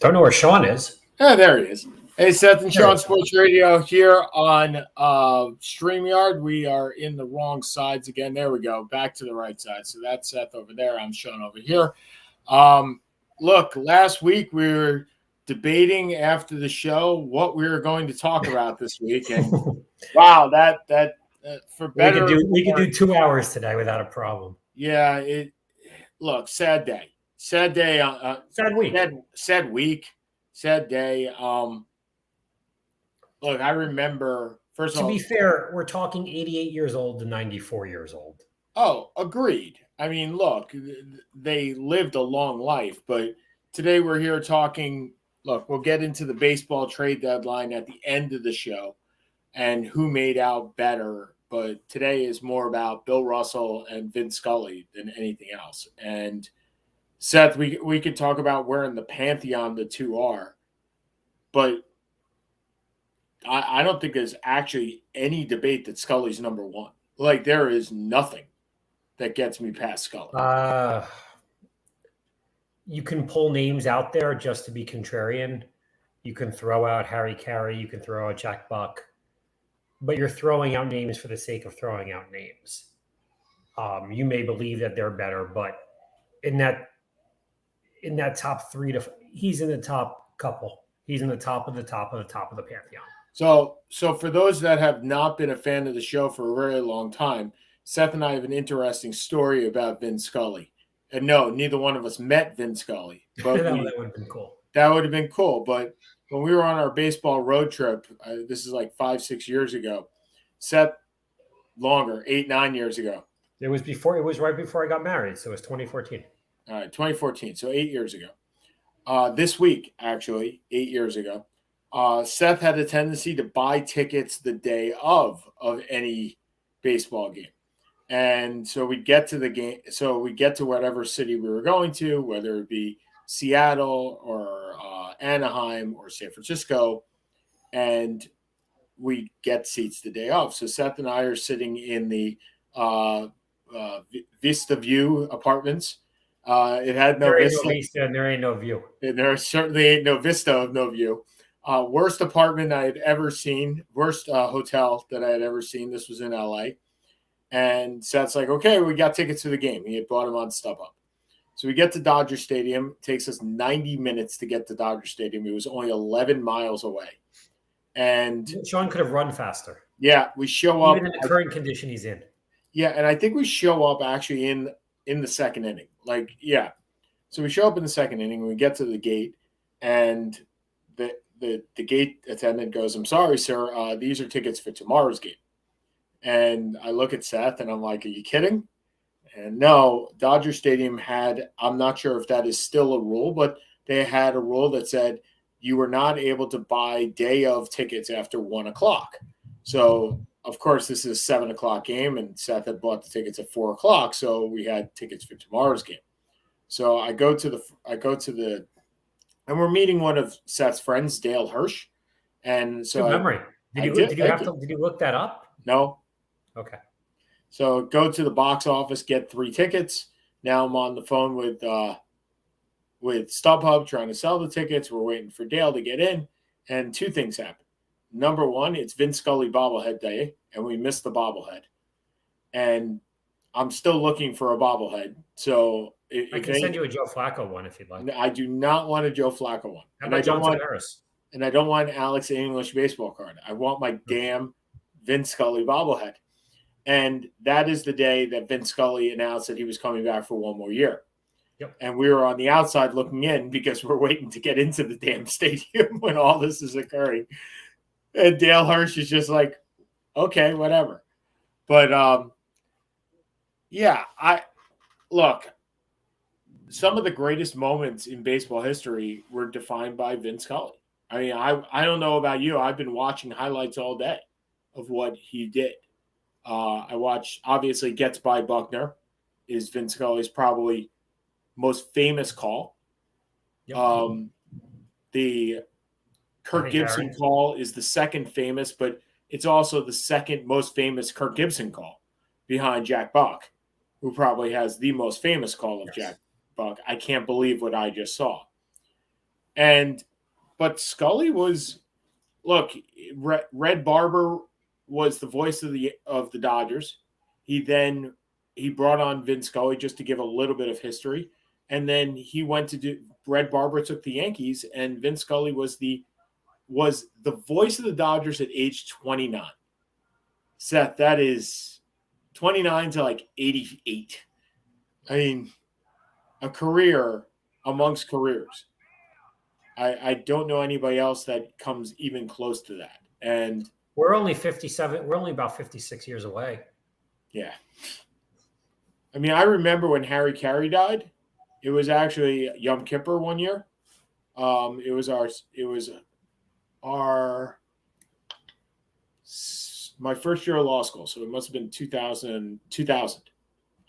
Don't know where Sean is. Yeah, there he is. Hey, Seth and There Sean he is. Sports Radio here on StreamYard. We are in the wrong sides again. There we go. Back to the right side. So that's Seth over there. I'm Sean over here. Look, last week we were debating after the show what we were going to talk about this week. And wow, that for better. We could do 2 hours today without a problem. Yeah, look, sad day. Sad day. Sad week. Sad week. Sad day. Look, I remember, first of all. To be fair, we're talking 88 years old to 94 years old. Oh, agreed. I mean, look, they lived a long life, but today we're here talking. Look, we'll get into the baseball trade deadline at the end of the show and who made out better. But today is more about Bill Russell and Vince Scully than anything else. And Seth, we could talk about where in the pantheon the two are, but I don't think there's actually any debate that Scully's number one. Like, there is nothing that gets me past Scully. You can pull names out there just to be contrarian. You can throw out Harry Carey. You can throw out Jack Buck. But you're throwing out names for the sake of throwing out names. You may believe that they're better, but in that top three, he's in the top couple. He's in the top of the pantheon. So for those that have not been a fan of the show for a very long time, Seth and I have an interesting story about Vince Scully. And no, neither one of us met Vince Scully. But that would have been cool. That would have been cool. But when we were on our baseball road trip, this is like 5-6 years ago, Seth, longer, 8-9 years ago. It was right before I got married, so it was 2014. All right, 2014, so 8 years ago. This week, actually, 8 years ago. Seth had a tendency to buy tickets the day of any baseball game. And so we get to the game. So we get to whatever city we were going to, whether it be Seattle or Anaheim or San Francisco. And we get seats the day of. So Seth and I are sitting in the Vista View apartments. It had no vista. And there ain't no view. And there certainly ain't no vista of no view. Worst apartment I had ever seen, worst hotel that I had ever seen. This was in LA. And Seth's like, okay, we got tickets to the game. He had bought them on StubHub. So we get to Dodger Stadium. It takes us 90 minutes to get to Dodger Stadium. It was only 11 miles away. And Sean could have run faster. Yeah, we show up. Even in the current condition he's in. Yeah, and I think we show up actually in the second inning. Like, yeah. So we show up in the second inning. And we get to the gate, and the gate attendant goes, "I'm sorry, sir. These are tickets for tomorrow's game." And I look at Seth, and I'm like, "Are you kidding?" And no, Dodger Stadium had, I'm not sure if that is still a rule, but they had a rule that said you were not able to buy day of tickets after 1 o'clock. So, of course, this is a 7 o'clock game, and Seth had bought the tickets at 4 o'clock, so we had tickets for tomorrow's game. So I go to the, and we're meeting one of Seth's friends, Dale Hirsch. And so good memory. Did you look that up? No. Okay. So go to the box office, get 3 tickets. Now I'm on the phone with StubHub trying to sell the tickets. We're waiting for Dale to get in, and 2 things happen. Number one, it's Vince Scully bobblehead day, and we missed the bobblehead. And I'm still looking for a bobblehead. So I can send you a Joe Flacco one if you'd like. I do not want a Joe Flacco one. How about Johnson Harris? And I don't want Alex English baseball card. I want my damn Vince Scully bobblehead. And that is the day that Vince Scully announced that he was coming back for 1 more year. Yep. And we were on the outside looking in because we're waiting to get into the damn stadium when all this is occurring. And Dale Hirsch is just like, okay, whatever. But, yeah, look, some of the greatest moments in baseball history were defined by Vince Scully. I mean, I don't know about you. I've been watching highlights all day of what he did. I watched, obviously, Gets by Buckner is Vince Scully's probably most famous call. Yep. The Kirk Gibson call is the second famous, but it's also the second most famous Kirk Gibson call behind Jack Buck, who probably has the most famous call of Jack Buck. I can't believe what I just saw. But Scully was, look, Red Barber was the voice of the Dodgers. He brought on Vin Scully just to give a little bit of history, and then he went to do. Red Barber took the Yankees, and Vin Scully was the voice of the Dodgers at age 29. Seth, that is 29 to like 88. I mean, a career amongst careers. I don't know anybody else that comes even close to that. And we're only 57. We're only about 56 years away. Yeah. I mean, I remember when Harry Carey died. It was actually Yom Kippur one year. It was my first year of law school, so it must have been 2000.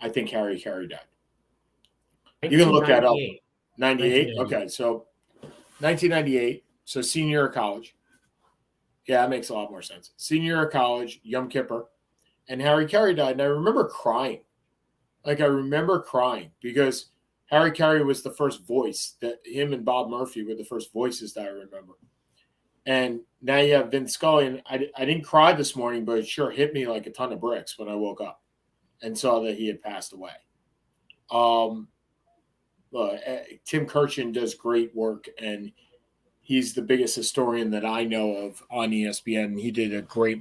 I think Harry Carey died. You can look that up. 98? Okay, so 1998, so senior year of college. Yeah, that makes a lot more sense. Senior year of college, Yom Kippur, and Harry Carey died, and I remember crying. Like, I remember crying because Harry Carey was the first voice that him and Bob Murphy were the first voices that I remember. And now you have Vin Scully, and I didn't cry this morning, but it sure hit me like a ton of bricks when I woke up and saw that he had passed away. Tim Kirchin does great work, and he's the biggest historian that I know of on ESPN. He did a great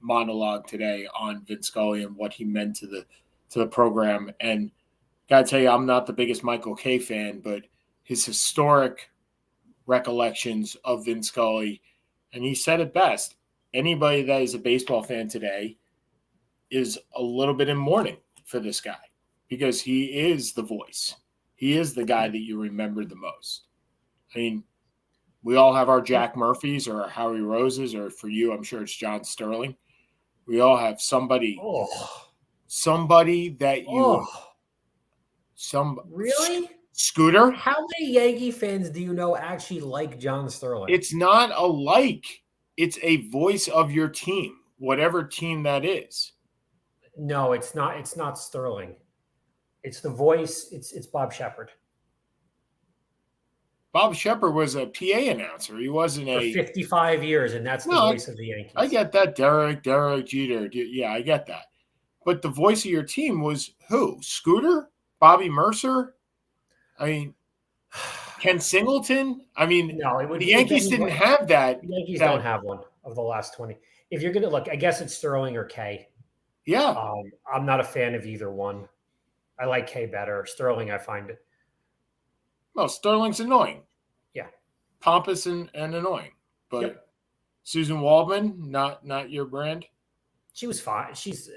monologue today on Vin Scully and what he meant to the program. And gotta tell you, I'm not the biggest Michael Kay fan, but his historic recollections of Vin Scully, and he said it best. Anybody that is a baseball fan today is a little bit in mourning for this guy because he is the voice. He is the guy that you remember the most. I mean, we all have our Jack Murphys or our Howie Roses, or for you, I'm sure it's John Sterling. We all have somebody that you really? Scooter? How many Yankee fans do you know actually like John Sterling? It's not a like. It's a voice of your team, whatever team that is. No, it's not. It's not Sterling. It's the voice. It's Bob Shepard. Bob Shepard was a PA announcer. He wasn't for 55 years, and that's the voice of the Yankees. I get that. Derek Jeter. Yeah, I get that. But the voice of your team was who? Scooter? Bobby Mercer? I mean, Ken Singleton? I mean, no, the Yankees didn't have that. The Yankees don't have one of the last 20. If you're going to look, I guess it's Sterling or Kay. Yeah. I'm not a fan of either one. I like Kay better. Sterling, I find it. Well, Sterling's annoying. Yeah. Pompous and annoying. But Susan Waldman, not your brand? She was fine. She's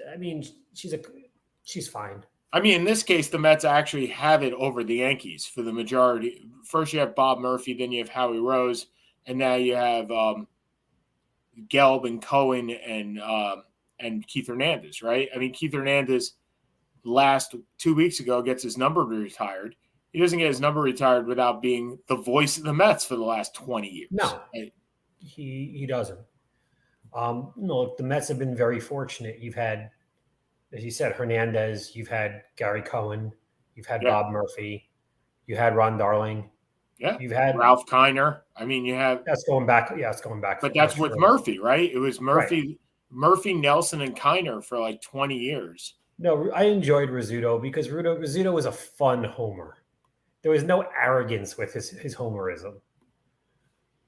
fine. I mean, in this case, the Mets actually have it over the Yankees for the majority. First, you have Bob Murphy, then you have Howie Rose, and now you have Gelb and Cohen and Keith Hernandez, right? I mean, Keith Hernandez last 2 weeks ago gets his number retired. He doesn't get his number retired without being the voice of the Mets for the last 20 years. No, right? He doesn't. No, the Mets have been very fortunate. You've had, as you said, Hernandez. You've had Gary Cohen. You've had Bob Murphy. You had Ron Darling. Yeah. You've had Ralph Kiner. I mean, you have. That's going back. Yeah, it's going back. But that's with Murphy, right? It was Murphy, Murphy, Nelson, and Kiner for like 20 years. No, I enjoyed Rizzuto because Rizzuto was a fun homer. There was no arrogance with his homerism.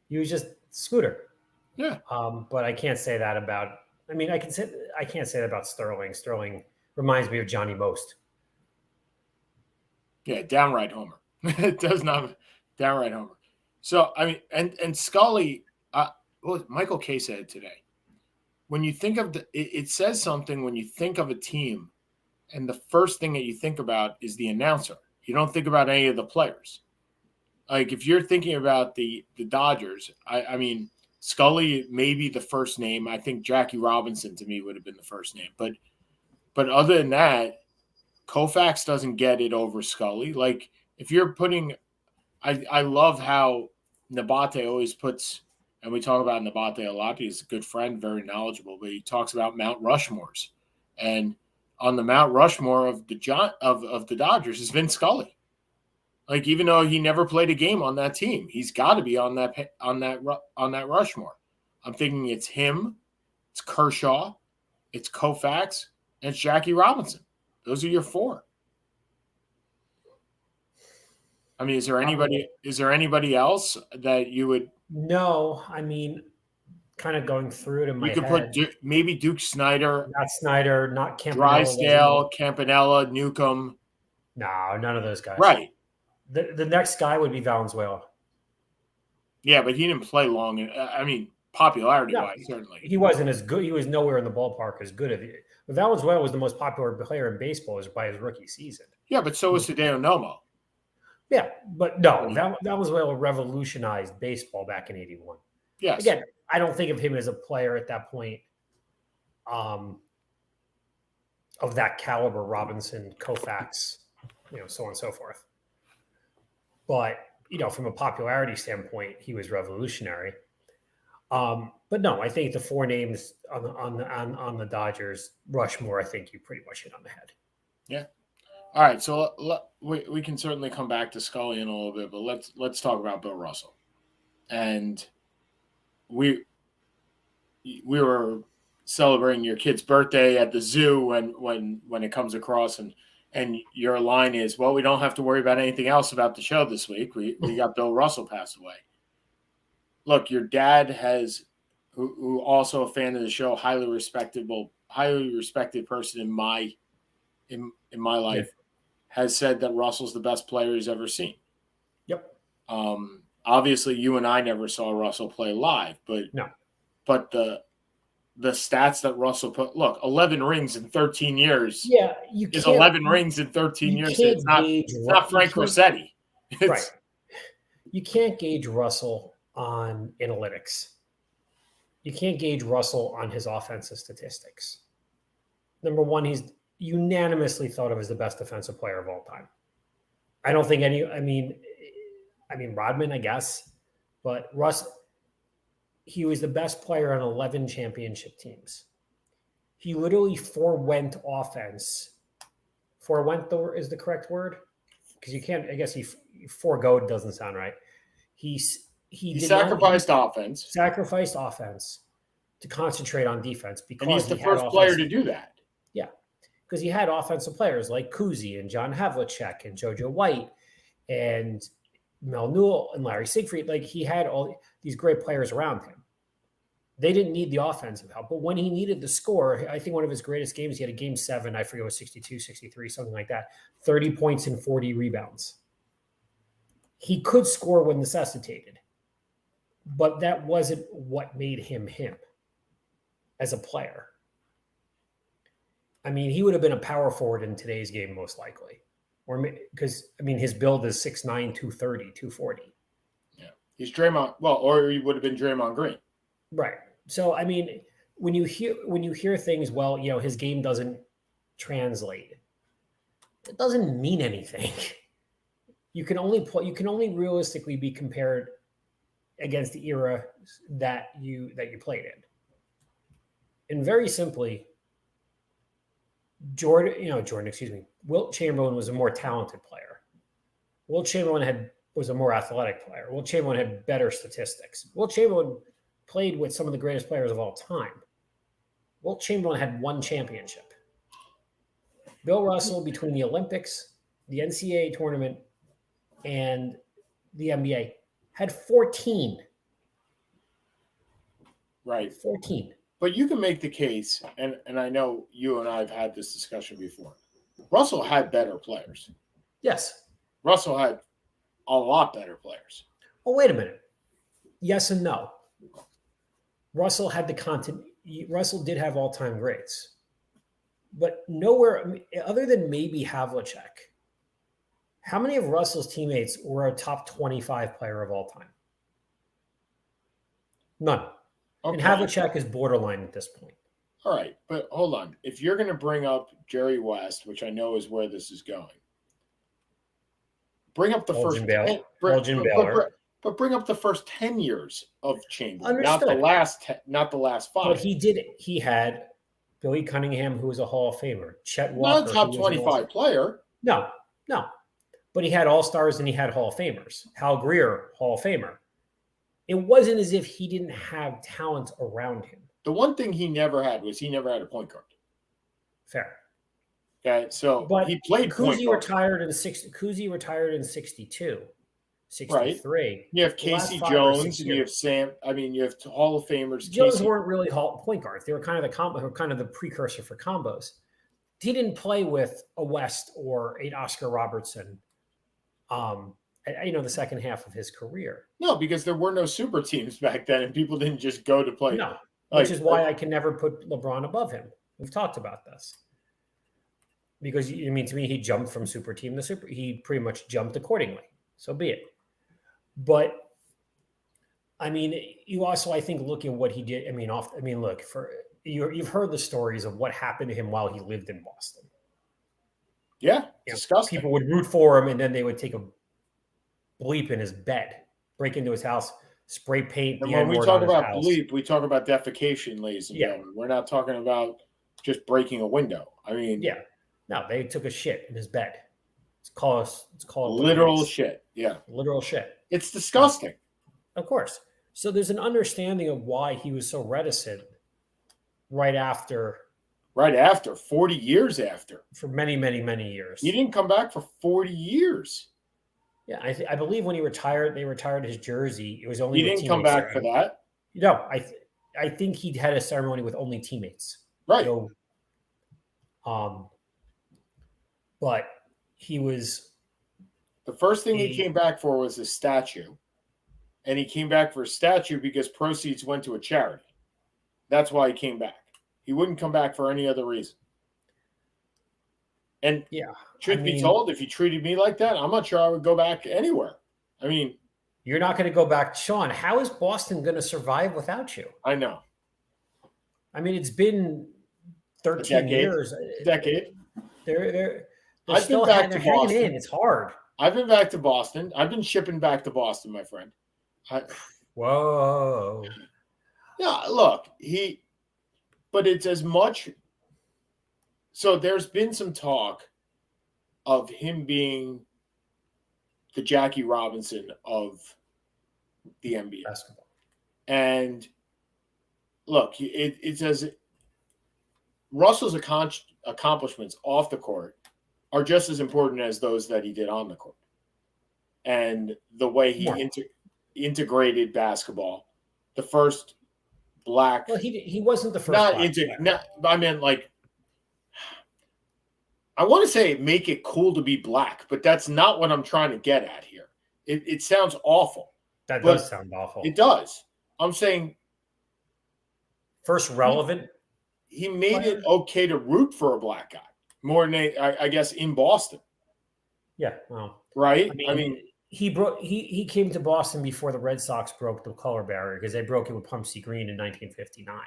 He was just Scooter. Yeah. But I can't say that about. I mean, I can't say that about Sterling. Sterling reminds me of Johnny Most. Yeah, downright homer. It does not downright homer. So I mean, and Scully. Michael Kay said today. When you think of it says something when you think of a team, and the first thing that you think about is the announcer. You don't think about any of the players. Like if you're thinking about the Dodgers, I mean, Scully may be the first name. I think Jackie Robinson to me would have been the first name. But other than that, Koufax doesn't get it over Scully. Like if you're putting I love how Nabate always puts, and we talk about Nabate a lot. He's a good friend, very knowledgeable, but he talks about Mount Rushmores. And on the Mount Rushmore of the Dodgers is Vin Scully. Like, even though he never played a game on that team, he's got to be on that Rushmore. I'm thinking it's him, it's Kershaw, it's Koufax, and it's Jackie Robinson. Those are your four. I mean, is there anybody else that you would? No, I mean, kind of going through it in my You could head. put maybe Duke Snyder, Not Snyder, not Campanella. Drysdale, Campanella, Newcomb. No, none of those guys. Right. The next guy would be Valenzuela. Yeah, but he didn't play long. I mean, popularity-wise, certainly. He wasn't as good. He was nowhere in the ballpark as good. But Valenzuela was the most popular player in baseball by his rookie season. Yeah, but so was Hideo Nomo. Yeah, but no, Valenzuela revolutionized baseball back in '81. Yes. Again, I don't think of him as a player at that point of that caliber, Robinson, Koufax, so on and so forth. But, from a popularity standpoint, he was revolutionary. But no, I think the four names on the Dodgers, Rushmore, I think you pretty much hit on the head. Yeah. All right, so we can certainly come back to Scully in a little bit, but let's talk about Bill Russell. And we were celebrating your kid's birthday at the zoo when it comes across, and your line is, well, we don't have to worry about anything else about the show this week. We got Bill Russell passed away. Look, your dad who also a fan of the show, highly respected person in my life. Yeah. Has said that Russell's the best player he's ever seen. Yep. Obviously, you and I never saw Russell play live, but no. But the stats that Russell put, look, 11 rings in 13 years. Yeah, is 11 rings in 13 years. It's not Frank Rossetti. Right. You can't gauge Russell on analytics. You can't gauge Russell on his offensive statistics. Number one, he's unanimously thought of as the best defensive player of all time. I don't think I mean Rodman, I guess, but he was the best player on 11 championship teams. He literally forewent offense. Forewent is the correct word? Because you can't, I guess he foregoed doesn't sound right. He sacrificed offense. Sacrificed offense to concentrate on defense because he's the first player to do that. Yeah. Because he had offensive players like Kuzi and John Havlicek and JoJo White and Mel Newell and Larry Siegfried. Like, he had all these great players around him. They didn't need the offensive help. But when he needed the score, I think one of his greatest games, he had a game 7, I forget, it was 62, 63, something like that, 30 points and 40 rebounds. He could score when necessitated, but that wasn't what made him as a player. I mean, he would have been a power forward in today's game, most likely. Or because, I mean, his build is 6'9", 230, 240. Yeah. He's Draymond. Well, or he would have been Draymond Green. Right. So, I mean, when you hear things, well, his game doesn't translate. It doesn't mean anything. You can only realistically be compared against the era that you played in. And very simply, Wilt Chamberlain was a more talented player. Wilt Chamberlain was a more athletic player. Wilt Chamberlain had better statistics. Wilt Chamberlain played with some of the greatest players of all time. Wilt Chamberlain had 1 championship. Bill Russell, between the Olympics, the NCAA tournament, and the NBA, had 14. Right. 14. But you can make the case, and I know you and I have had this discussion before. Russell had better players. Yes. Russell had a lot better players. Well, wait a minute. Yes and no. Russell had the content. Russell did have all-time greats. But nowhere, other than maybe Havlicek, how many of Russell's teammates were a top 25 player of all time? None. Okay. And Havlicek is borderline at this point. All right, but hold on. If you're going to bring up Jerry West, which I know is where this is going, bring up the Elgin Baylor. But bring up the first 10 years of Chamberlain, not the last 5. But he had Billy Cunningham, who was a Hall of Famer. Chet Walker. Not a top 25 player. No. but he had all-stars and he had Hall of Famers. Hal Greer, Hall of Famer. It wasn't as if he didn't have talent around him. The one thing he never had was he never had a point guard. Fair. Okay, so but he played point guard. Cousy retired in 62, 63. Right. You have Casey Jones and you have Sam. I mean, you have Hall of Famers. Jones weren't really point guards. They were kind of the precursor for combos. He didn't play with a West or an Oscar Robertson. The second half of his career. No, because there were no super teams back then, and people didn't just go to play. No, which is why I can never put LeBron above him. We've talked about this. Because, to me, he jumped from super team to super. He pretty much jumped accordingly. So be it. But, you also, I think, look at what he did. You've heard the stories of what happened to him while he lived in Boston. Yeah, disgusting. People would root for him, and then they would take a bleep in his bed, break into his house, spray paint. And when we talk about bleep, we talk about defecation, ladies and gentlemen. We're not talking about just breaking a window. No, they took a shit in his bed. It's called literal shit. Yeah, literal shit. It's disgusting. Of course. So there's an understanding of why he was so reticent right after, 40 years after. For many, many, many years. He didn't come back for 40 years. Yeah, I believe when he retired, they retired his jersey. It was only he didn't come back for that. No, I think he had a ceremony with only teammates. Right. So, but he was. The first thing he came back for was a statue, and he came back for a statue because proceeds went to a charity. That's why he came back. He wouldn't come back for any other reason. And truth be told, if you treated me like that, I'm not sure I would go back anywhere. You're not going to go back. Sean, how is Boston going to survive without you? I know. It's been 13 years. Decade. They're I've still been back to Boston. In. It's hard. I've been back to Boston. I've been shipping back to Boston, my friend. Whoa. Yeah, look, but it's as much. So there's been some talk of him being the Jackie Robinson of the NBA. Basketball. And look, it says Russell's accomplishments off the court are just as important as those that he did on the court. And the way he integrated basketball, the first black. Well, he wasn't the first. I want to say make it cool to be black, but that's not what I'm trying to get at here. It sounds awful. That does sound awful. It does. I'm saying first relevant. He made it okay to root for a black guy more than I guess in Boston. Yeah. Well, right. He came to Boston before the Red Sox broke the color barrier because they broke it with Pumpsy Green in 1959.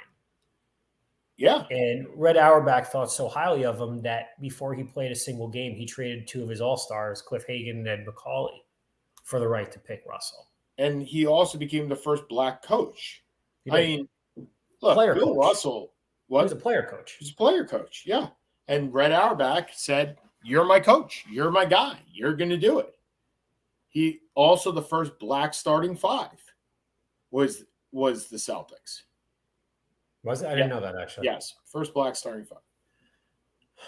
Yeah. And Red Auerbach thought so highly of him that before he played a single game, he traded two of his all-stars, Cliff Hagan and Ed McCauley, for the right to pick Russell. And he also became the first black coach. Look, Bill Russell was a player coach. He was a player coach, yeah. And Red Auerbach said, "You're my coach. You're my guy. You're going to do it." He also the first black starting five was the Celtics. Was it? I didn't know that, actually. Yes, first black starting five.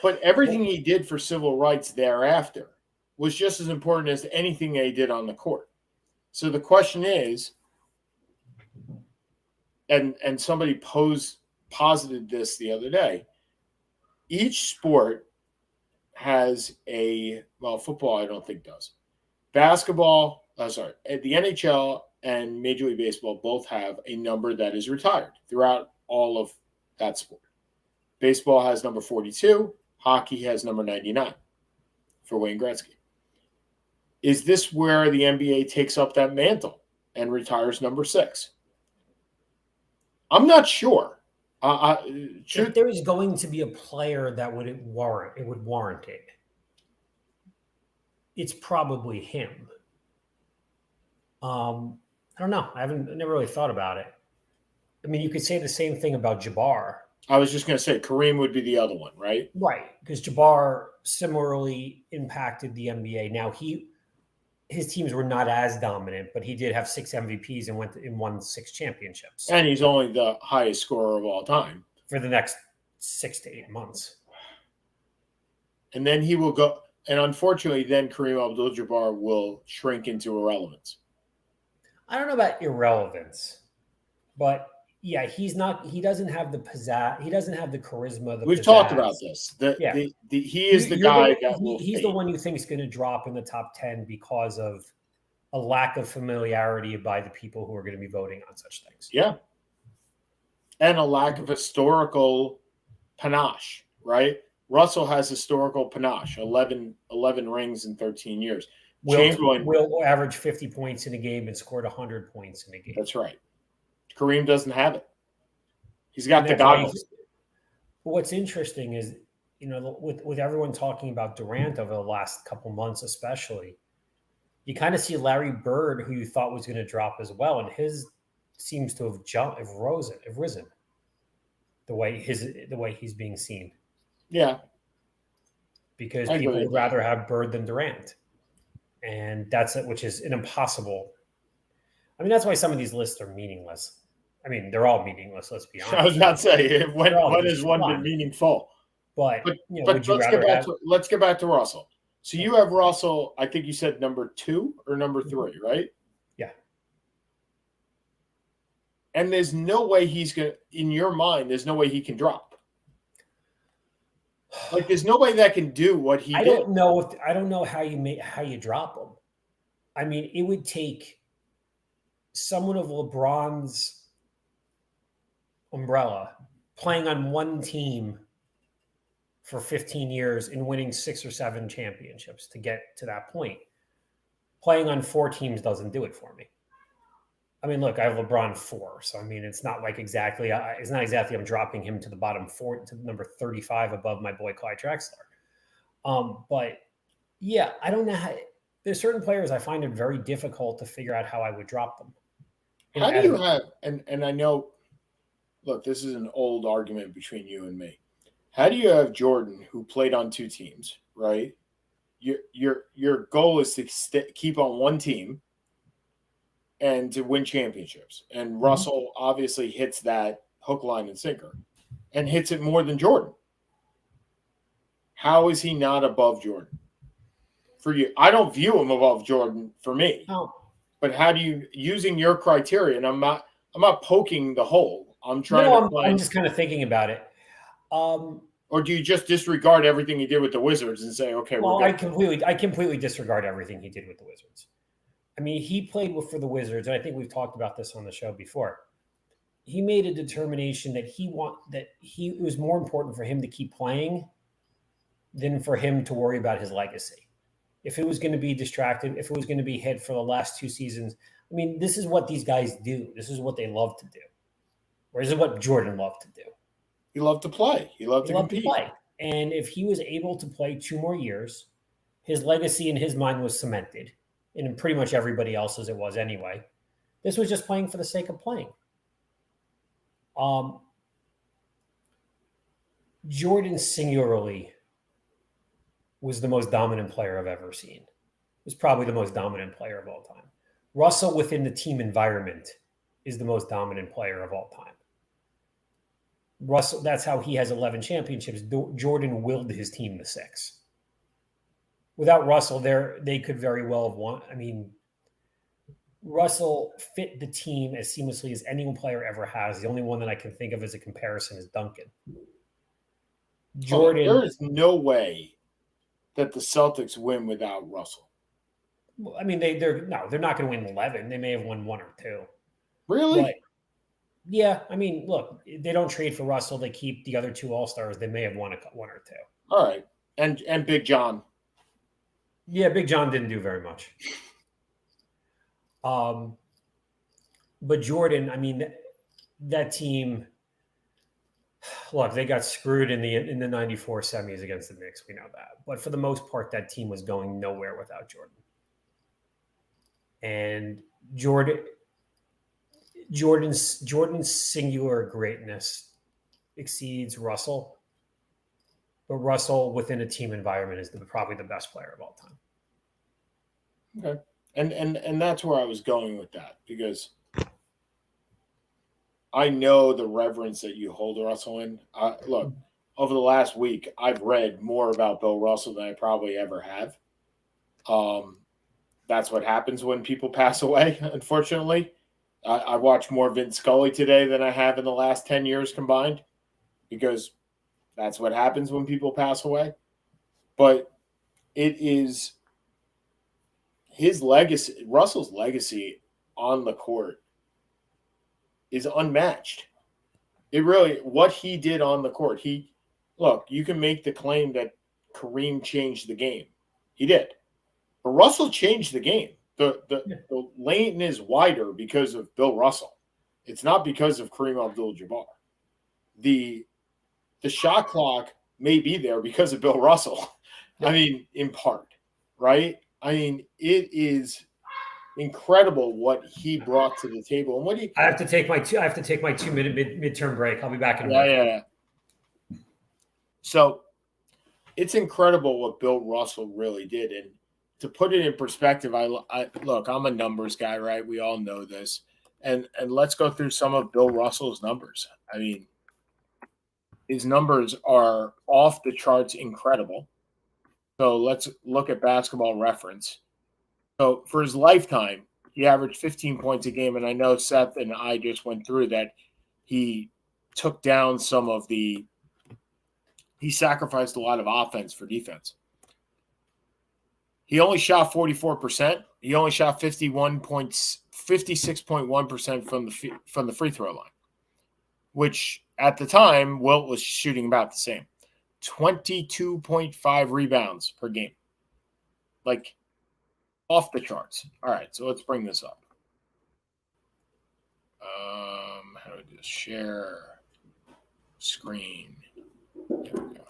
But everything he did for civil rights thereafter was just as important as anything they did on the court. So the question is, and somebody posited this the other day, each sport has football I don't think does. Basketball, the NHL and Major League Baseball both have a number that is retired throughout all of that sport. Baseball has number 42. Hockey has number 99 for Wayne Gretzky. Is this where the NBA takes up that mantle and retires number 6? I'm not sure. If there is going to be a player that would warrant it, it's probably him. I don't know. I never really thought about it. You could say the same thing about Jabbar. I was just going to say Kareem would be the other one, right? Right, because Jabbar similarly impacted the NBA. Now his teams were not as dominant, but he did have 6 MVPs and won 6 championships. And he's only the highest scorer of all time for the next 6 to 8 months. And then he will go. And unfortunately, then Kareem Abdul-Jabbar will shrink into irrelevance. I don't know about irrelevance, but yeah, he doesn't have the pizzazz. He doesn't have the charisma. We've talked about this. He is the guy that will. He's the one you think is going to drop in the top 10 because of a lack of familiarity by the people who are going to be voting on such things. Yeah. And a lack of historical panache, right? Russell has historical panache, 11 rings in 13 years. Will average 50 points in a game and scored 100 points in a game. That's right. Kareem doesn't have it. He's got the goggles. What's interesting is, with everyone talking about Durant over the last couple months especially, you kind of see Larry Bird, who you thought was going to drop as well, and his seems to have risen the way he's being seen. Yeah. Because people would rather have Bird than Durant. And that's it, which is an impossible. I mean, that's why some of these lists are meaningless. I mean, they're all meaningless, let's be honest. I was about to say, when has one been meaningful? But let's get back to Russell. So you have Russell, I think you said number 2 or number 3, right? Yeah. And there's no way he's going to, in your mind, there's no way he can drop. Like, there's nobody that can do what he did. I don't know how you drop him. I mean, it would take someone of LeBron's umbrella playing on one team for 15 years and winning 6 or 7 championships to get to that point. Playing on 4 teams doesn't do it for me. I mean, look, I have LeBron 4, so I mean, it's not exactly I'm dropping him to the bottom 4 to number 35 above my boy Clyde Drexler. But yeah, I don't know how. There's certain players I find it very difficult to figure out how I would drop them. How do you have? And I know, look, this is an old argument between you and me. How do you have Jordan, who played on 2 teams, right? Your goal is to keep on one team and to win championships. And Russell obviously hits that hook, line, and sinker and hits it more than Jordan. How is he not above Jordan? For you, I don't view him above Jordan for me. Oh. But how do you, using your criteria, and I'm not poking the hole. I'm trying I'm just kind of thinking about it. Or do you just disregard everything he did with the Wizards and say, okay, well, I completely disregard everything he did with the Wizards. I mean, he played for the Wizards, and I think we've talked about this on the show before. He made a determination that it was more important for him to keep playing than for him to worry about his legacy. If it was going to be distracted, if it was going to be hit for the last 2 seasons, I mean, this is what these guys do. This is what they love to do. Or this is what Jordan loved to do. He loved to play. He loved to compete. And if he was able to play 2 more years, his legacy in his mind was cemented. And in pretty much everybody else's it was anyway. This was just playing for the sake of playing. Jordan singularly was the most dominant player I've ever seen. Was probably the most dominant player of all time. Russell within the team environment is the most dominant player of all time. Russell, that's how he has 11 championships. Jordan willed his team to 6. Without Russell, they could very well have won. I mean, Russell fit the team as seamlessly as any player ever has. The only one that I can think of as a comparison is Duncan. Jordan. There is no way that the Celtics win without Russell. I mean, they're not going to win 11. They may have won 1 or 2. Really? But, yeah. I mean, look, they don't trade for Russell. They keep the other 2 All-Stars. They may have won 1 or 2. All right. And Big John. Yeah, Big John didn't do very much. But Jordan, I mean, that team, look, they got screwed in the 94 semis against the Knicks. We know that. But for the most part, that team was going nowhere without Jordan. And Jordan's singular greatness exceeds Russell. But Russell within a team environment is probably the best player of all time. Okay. And that's where I was going with that, because I know the reverence that you hold Russell in. Look, over the last week, I've read more about Bill Russell than I probably ever have. That's what happens when people pass away, unfortunately. I watched more Vince Scully today than I have in the last 10 years combined, because that's what happens when people pass away. But it is his legacy, Russell's legacy on the court is unmatched. It really, what he did on the court, look, you can make the claim that Kareem changed the game. He did. But Russell changed the game. The lane is wider because of Bill Russell. It's not because of Kareem Abdul-Jabbar. The shot clock may be there because of Bill Russell. I mean, in part, right? I mean, it is incredible what he brought to the table. And what I have to take my 2-minute midterm break. I'll be back in a minute. Yeah. So it's incredible what Bill Russell really did. And to put it in perspective, I look, I'm a numbers guy, right? We all know this. And let's go through some of Bill Russell's numbers. I mean, his numbers are off the charts incredible. So let's look at Basketball Reference. So for his lifetime, he averaged 15 points a game. And I know Seth and I just went through that. He took down he sacrificed a lot of offense for defense. He only shot 44%. He only shot 56.1% from the free throw line, which at the time, Wilt was shooting about the same. 22.5 rebounds per game. Like, off the charts. All right, so let's bring this up. How do I do this? Share screen. There we go.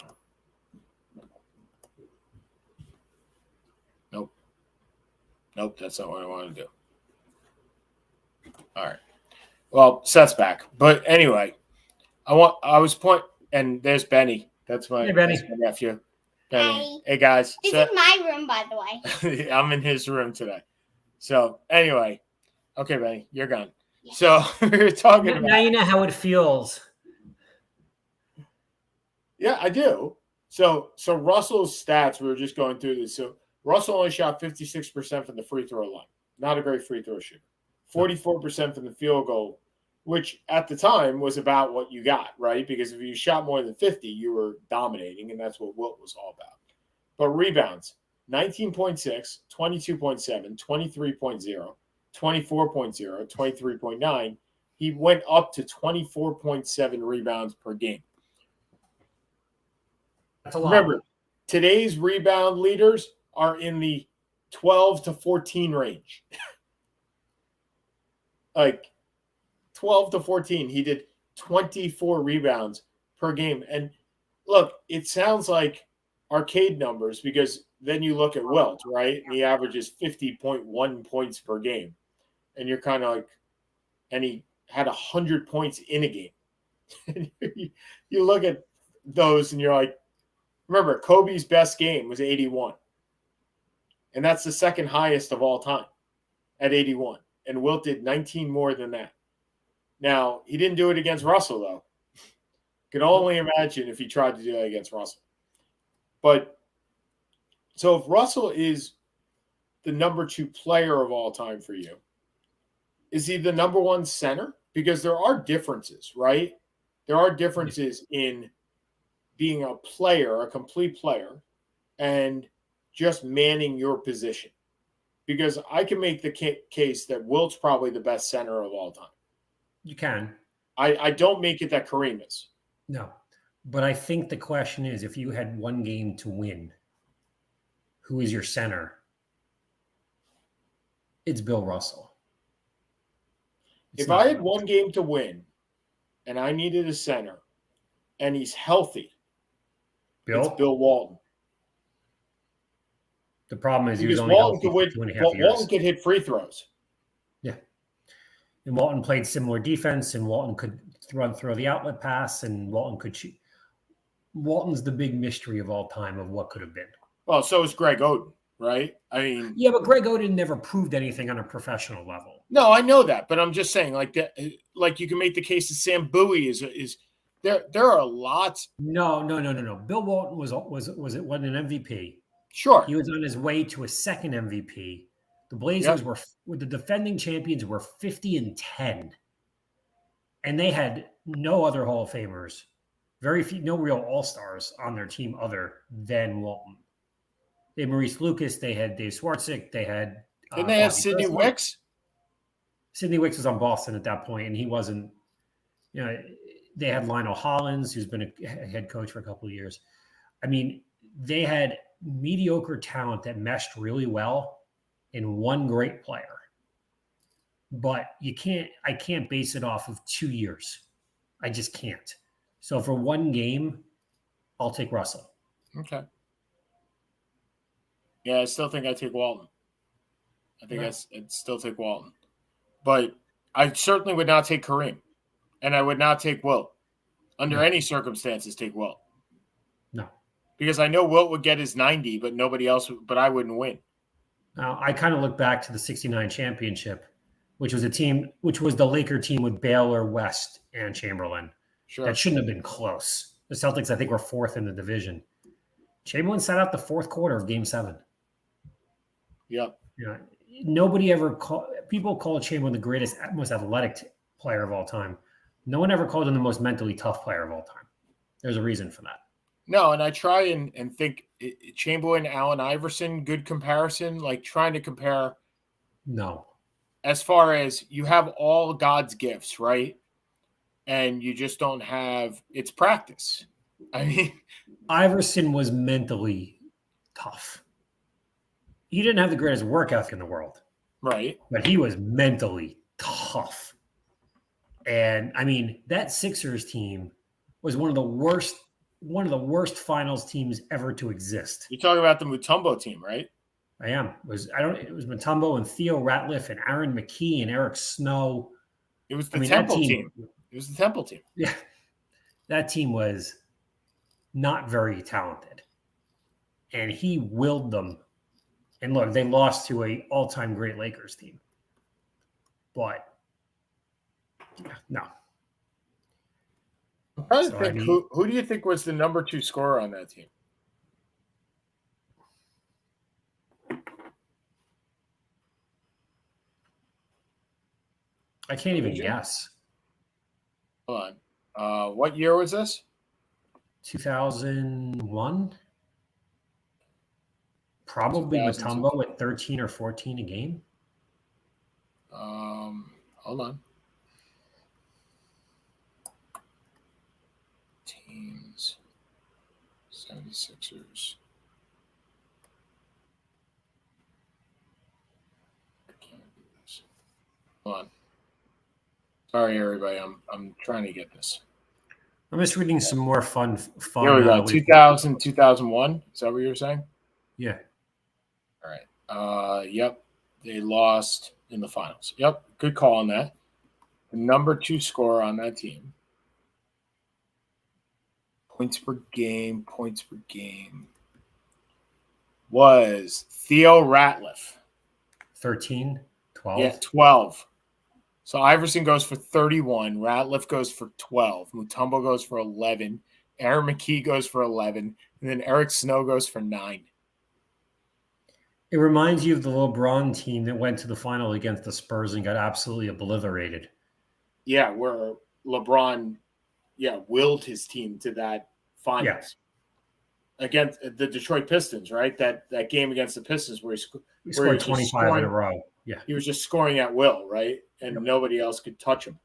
Nope, that's not what I want to do. All right. Well, Seth's back. But anyway, and there's Benny. That's my nephew. Benny. Hey guys. This is my room, by the way. I'm in his room today. So anyway, okay, Benny, you're gone. Yeah. So we were talking about. Now you know how it feels. Yeah, I do. So Russell's stats, we were just going through this. So Russell only shot 56% from the free throw line. Not a great free throw shooter. 44% from the field goal, which at the time was about what you got, right? Because if you shot more than 50, you were dominating, and that's what Wilt was all about. But rebounds, 19.6, 22.7, 23.0, 24.0, 23.9. He went up to 24.7 rebounds per game. That's a lot. Remember, today's rebound leaders are in the 12 to 14 range. Like 12 to 14. He did 24 rebounds per game. And look, it sounds like arcade numbers, because then you look at Wilt, right? And he averages 50.1 points per game. And you're kind of like, and he had 100 points in a game. You look at those and you're like, remember, Kobe's best game was 81. And that's the second highest of all time at 81. And Wilt did 19 more than that. Now, he didn't do it against Russell, though. Could only imagine if he tried to do that against Russell. But so if Russell is the number 2 player of all time for you, is he the number 1 center? Because there are differences, right? There are differences in being a player, a complete player, and just manning your position. Because I can make the case that Wilt's probably the best center of all time. You can. I don't make it that Kareem is. No. But I think the question is, if you had one game to win, who is your center? It's Bill Russell. If I had one game to win and I needed a center and he's healthy, it's Bill Walton. The problem is he was only healthy for 2.5 years. Walton could hit free throws. Yeah. And Walton played similar defense, and Walton could throw the outlet pass, and Walton could shoot. Walton's the big mystery of all time of what could have been. Well, so is Greg Oden, right? I mean, Yeah, but Greg Oden never proved anything on a professional level. no, I know that, but I'm just saying, like that, like you can make the case that Sam Bowie is there. There are lots. No. Bill Walton was an MVP. Sure. He was on his way to a second MVP. The Blazers were the defending champions were 50-10. And they had no other Hall of Famers, very few, no real all-stars on their team other than Walton. They had Maurice Lucas, they had Dave Swartzik, they had Didn't they have Bobby Sidney Griswold. Wicks? Sidney Wicks was on Boston at that point, and he wasn't, they had Lionel Hollins, who's been a head coach for a couple of years. I mean, they had mediocre talent that meshed really well in one great player. But I can't base it off of 2 years. I just can't. So for one game, I'll take Russell. Okay. Yeah, I still think I'd take Walton. I think I'd still take Walton. But I certainly would not take Kareem. And I would not take Wilt. Under any circumstances, take Wilt. No. Because I know Wilt would get his 90, but nobody else, but I wouldn't win. Now, I kind of look back to the 69 championship, which was the Laker team with Baylor, West, and Chamberlain. Sure. That shouldn't have been close. The Celtics, I think, were fourth in the division. Chamberlain sat out the fourth quarter of Game 7. Yep. Nobody people call Chamberlain the greatest, most athletic player of all time. No one ever called him the most mentally tough player of all time. There's a reason for that. No, and I try and think Chamberlain, Allen Iverson, good comparison, like trying to compare. No. As far as you have all God's gifts, right? And you just don't have it's practice. I mean, Iverson was mentally tough. He didn't have the greatest work ethic in the world. Right. But he was mentally tough. And I mean, that Sixers team was one of the worst finals teams ever to exist. You're talking about the Mutombo team, right? I am. It was Mutombo and Theo Ratliff and Aaron McKee and Eric Snow. It was the Temple team. It was the Temple team. Yeah. That team was not very talented. And he willed them. And look, they lost to an all-time great Lakers team. But no. I'm trying to think, who do you think was the number 2 scorer on that team? I can't even guess. Hold on. What year was this? 2001? Probably Mutombo at 13 or 14 a game. Hold on. Teams. 76ers. I can't do this. Hold on. Sorry, everybody. I'm trying to get this. I'm just reading some more fun. Here we go. 2000, 2001. Is that what you were saying? Yeah. All right. Yep. They lost in the finals. Yep. Good call on that. The number 2 scorer on that team. Points per game was Theo Ratliff. 13, 12. Yeah, 12. So Iverson goes for 31. Ratliff goes for 12. Mutombo goes for 11. Aaron McKee goes for 11. And then Eric Snow goes for 9. It reminds you of the LeBron team that went to the final against the Spurs and got absolutely obliterated. Yeah, where LeBron, willed his team to that finals. Against the Detroit Pistons, right? That game against the Pistons where he scored 25 in a row. Yeah. He was just scoring at will, right? And nobody else could touch him.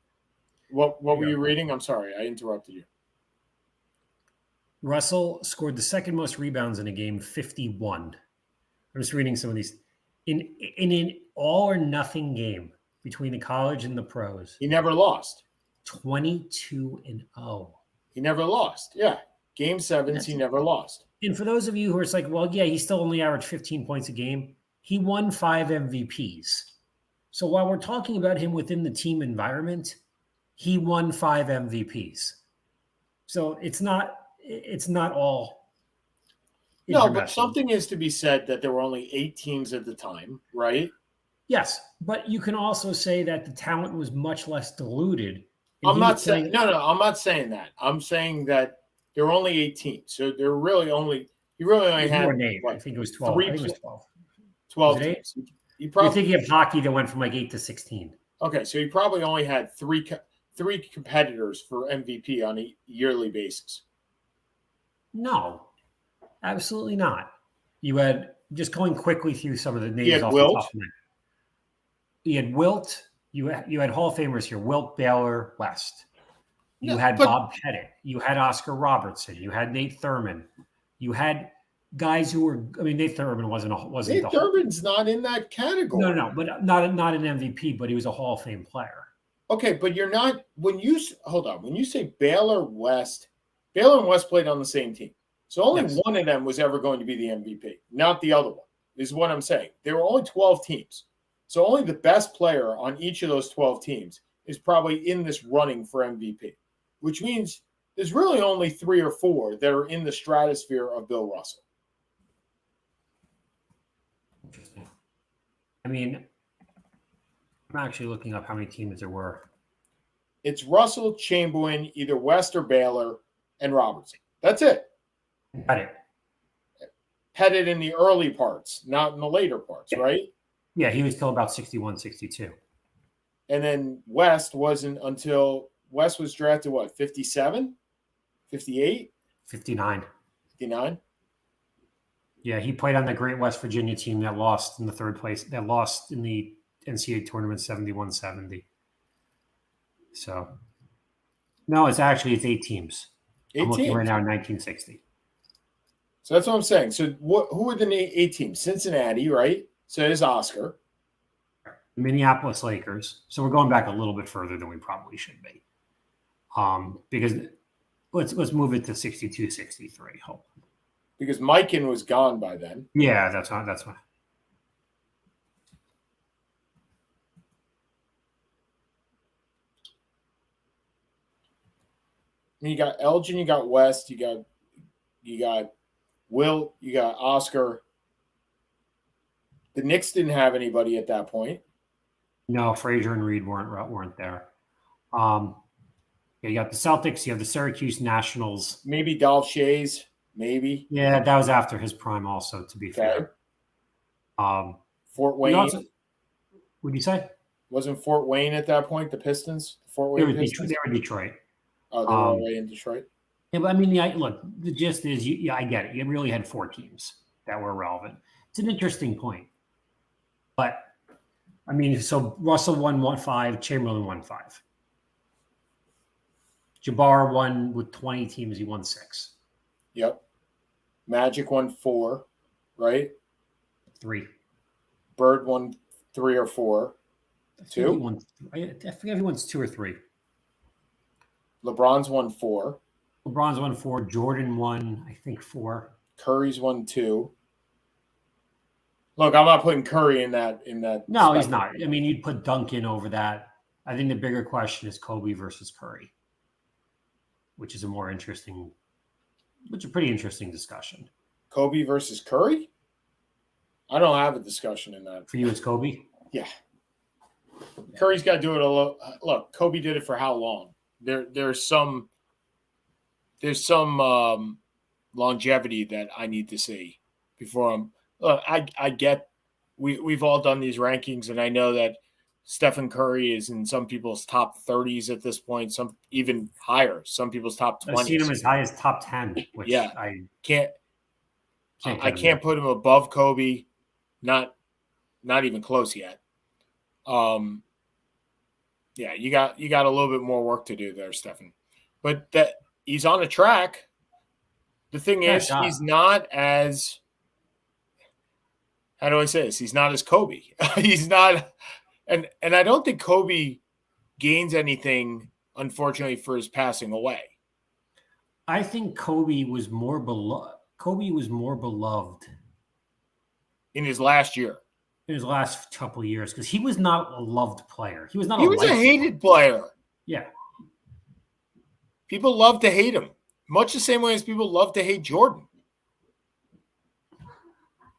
What were you reading? I'm sorry, I interrupted you. Russell scored the second most rebounds in a game, 51. I'm just reading some of these. In an all or nothing game between the college and the pros, he never lost. 22-0. He never lost. Yeah. Game 7s, he never lost. And for those of you who are like, well, yeah, he still only averaged 15 points a game. He won 5 MVPs. So while we're talking about him within the team environment, he won 5 MVPs. So it's not it's not all. No, but international. something is to be said that there were only 8 teams at the time, right? Yes, but you can also say that the talent was much less diluted. I'm not saying I'm not saying that. I'm saying that there were only 8 teams. So there really only had more names. I think it was 12. I think it was 12. 12 Was it teams. You're thinking of hockey that went from like 8 to 16. Okay, so you probably only had three competitors for MVP on a yearly basis. No, absolutely not. You had, just going quickly through some of the names You had off Wilt. the top of my head. You had Wilt. You had Hall of Famers here: Wilt, Baylor, West. You had Bob Pettit. You had Oscar Robertson. You had Nate Thurman. You had guys who were. I mean, Nate Thurman wasn't. Nate Thurman's not in that category. No, but not an MVP. But he was a Hall of Fame player. Okay, but you're not when you hold on. When you say Baylor and West played on the same team, so only one of them was ever going to be the MVP, not the other one. Is what I'm saying. There were only 12 teams. So only the best player on each of those 12 teams is probably in this running for MVP, which means there's really only 3 or 4 that are in the stratosphere of Bill Russell. Interesting. I mean, I'm actually looking up how many teams there were. It's Russell, Chamberlain, either West or Baylor, and Robertson. That's it. Pettit in the early parts, not in the later parts, right? Yeah, he was till about 61, 62. And then West wasn't until West was drafted, what, 57? 58? 59. 59? Yeah, he played on the great West Virginia team that lost in the third place, that lost in the NCAA tournament 71-70. So, no, it's 8 teams. 8 I'm looking teams. right now in 1960. So that's what I'm saying. So who are the 8 teams? Cincinnati, right? So there's Oscar. Minneapolis Lakers. So we're going back a little bit further than we probably should be. Because let's move it to 62, 63. Hold on. Because Mikan was gone by then. Yeah, that's fine. You got Elgin, you got West, you got Wilt, you got Oscar. The Knicks didn't have anybody at that point. No, Frazier and Reed weren't there. You got the Celtics. You have the Syracuse Nationals. Maybe Dolph Shays. Maybe. Yeah, that was after his prime. Also, to be fair. Fort Wayne. What'd you say? Wasn't Fort Wayne at that point the Pistons? Fort Wayne Pistons. They were Detroit. Oh, they were already in Detroit. Yeah, but I mean, look. The gist is, I get it. You really had 4 teams that were relevant. It's an interesting point. But, I mean, so Russell won 5, Chamberlain won 5. Jabbar won with 20 teams. He won 6. Yep. Magic won 4, right? 3. Bird won 3 or 4. 2? I forget if he won 2 or 3. LeBron's won 4. LeBron's won 4. Jordan won, I think, 4. Curry's won 2. Look, I'm not putting Curry in that. No, he's not. I mean, you'd put Duncan over that. I think the bigger question is Kobe versus Curry, which is a pretty interesting discussion. Kobe versus Curry? I don't have a discussion in that. For you, it's Kobe? Yeah. Curry's got to do it a little. Look, Kobe did it for how long? There's some longevity that I need to see before I'm. Look, I get we've all done these rankings, and I know that Stephen Curry is in some people's top 30s at this point, some even higher, some people's top 20s. I've seen him as high as top 10, which I can't put him above Kobe, not even close yet. Yeah, you got a little bit more work to do there, Stephen. But that he's on a track. The thing is, he's not as how do I say this? He's not as Kobe. He's not, and I don't think Kobe gains anything, unfortunately, for his passing away. I think Kobe was more beloved. In his last year. In his last couple of years, because he was not a loved player. He was not. He was a hated player. Yeah. People love to hate him. much the same way as people love to hate Jordan.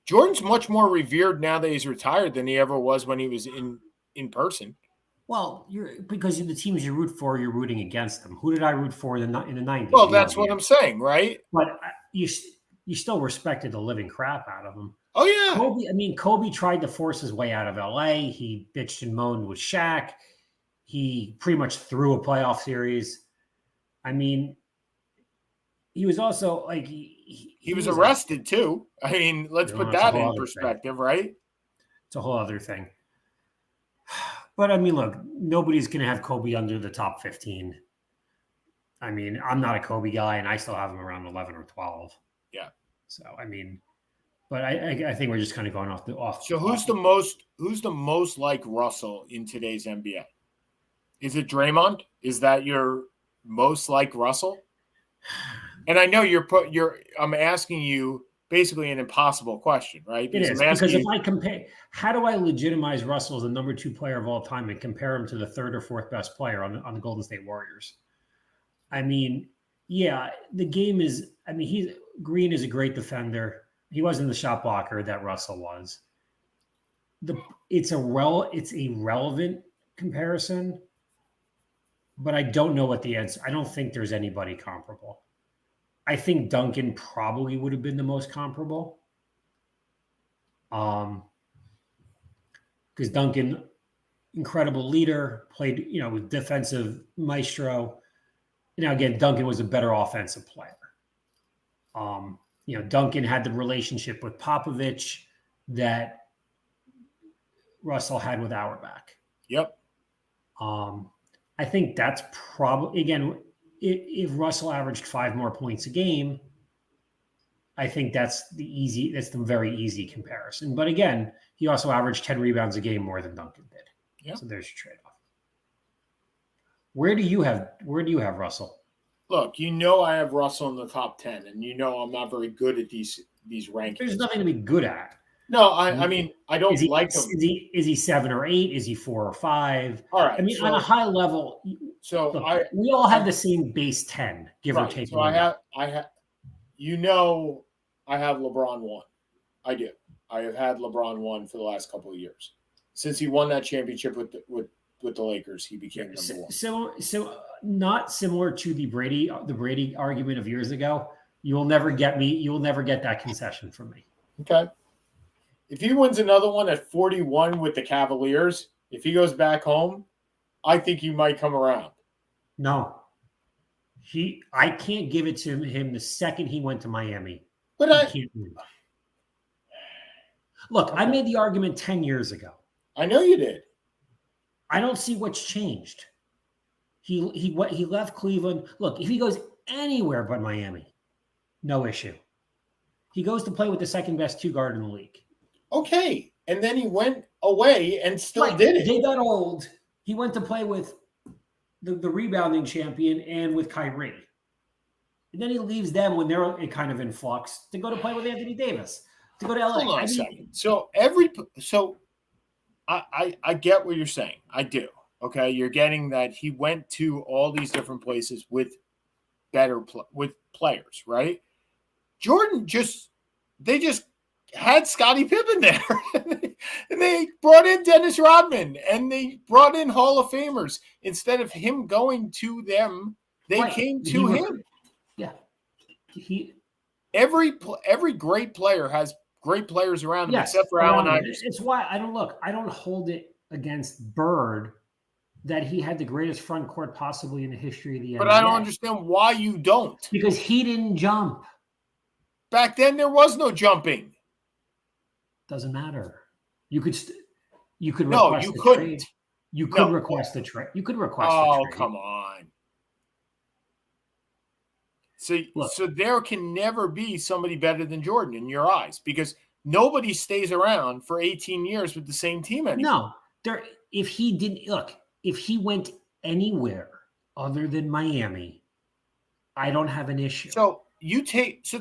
Jordan's much more revered now that he's retired than he ever was when he was in person. Well, because the teams you root for, you're rooting against them. Who did I root for in the 90s? Well, that's what I'm saying, right? But you still respected the living crap out of him. Oh, yeah. Kobe tried to force his way out of LA. He bitched and moaned with Shaq. He pretty much threw a playoff series. I mean, he was also like he was arrested too. I mean, let's put that in perspective, right? It's a whole other thing. But I mean, look, nobody's going to have Kobe under the top 15. I mean, I'm not a Kobe guy, and I still have him around 11 or 12. Yeah. So I mean, but I think we're just kind of going off. So who's the most like Russell in today's NBA? Is it Draymond? Is that your most like Russell? And I know I'm asking you basically an impossible question, right? It is, because if I compare, how do I legitimize Russell as the number 2 player of all time and compare him to the 3rd or 4th best player on the Golden State Warriors? I mean, yeah, the game is. I mean, Green is a great defender. He wasn't the shot blocker that Russell was. It's a relevant comparison, but I don't know what the answer. I don't think there's anybody comparable. I think Duncan probably would have been the most comparable. Because Duncan, incredible leader, played, with defensive maestro. Now, again, Duncan was a better offensive player. Duncan had the relationship with Popovich that Russell had with Auerbach. Yep. I think that's probably, again, if Russell averaged 5 more points a game, I think that's the very easy comparison. But again, he also averaged 10 rebounds a game more than Duncan did. Yeah. So there's your trade-off. Where do you have Russell? Look, I have Russell in the top 10, and I'm not very good at these rankings. There's nothing to be good at. No, I mean, I don't like him. Is he 7 or 8? Is he 4 or 5? All right. I mean, on a high level, we all have the same base 10, give or take. So I have LeBron 1. I do. I have had LeBron 1 for the last couple of years. Since he won that championship with the Lakers, he became number 1. So not similar to the Brady argument of years ago. You will never get that concession from me. Okay. If he wins another one at 41 with the Cavaliers, if he goes back home, I think he might come around. No. I can't give it to him the second he went to Miami. But can't win. Look, I made the argument 10 years ago. I know you did. I don't see what's changed. He left Cleveland. Look, if he goes anywhere but Miami, no issue. He goes to play with the second best 2 guard in the league. Okay. And then he went away and still did it. They got old. He went to play with the rebounding champion and with Kyrie. And then he leaves them when they're kind of in flux to go to play with Anthony Davis, to go to LA. Hold on a second. So I get what you're saying. I do. Okay. You're getting that he went to all these different places with with players, right? Jordan they just had Scottie Pippen there. And they brought in Dennis Rodman and they brought in Hall of Famers. Instead of him going to them, they came to him. Yeah. Every great player has great players around him, except for Allen Iverson. It's why I don't hold it against Bird that he had the greatest front court possibly in the history of the NBA. But I don't understand why you don't. Because he didn't jump. Back then, there was no jumping. Doesn't matter. You could request no, you couldn't. Trade. You could request the trade. You could request the trade. Oh, come on. So there can never be somebody better than Jordan in your eyes because nobody stays around for 18 years with the same team anymore. No. If he went anywhere other than Miami, I don't have an issue. So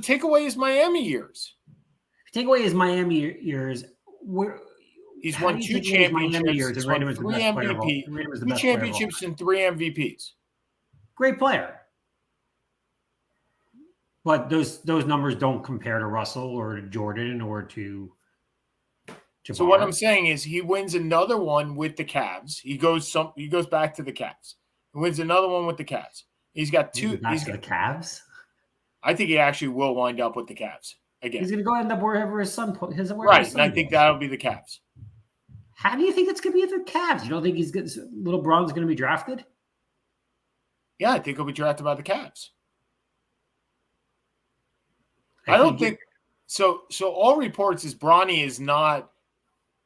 take away his Miami years. Take away his Miami years. He's won 2 championships. He's won 3 MVPs. 2 championships and 3 MVPs. Great player. But those numbers don't compare to Russell or to Jordan or to Jabbar. So what I'm saying is he wins another one with the Cavs. He goes back to the Cavs. He wins another one with the Cavs. He's got two. Back to the Cavs. I think he actually will wind up with the Cavs again. He's going to go end up wherever his son right, and I think that'll be the Cavs. How do you think that's going to be the Cavs? You don't think little Bron's going to be drafted? Yeah, I think he'll be drafted by the Cavs. I don't think so. So all reports is Bronny is not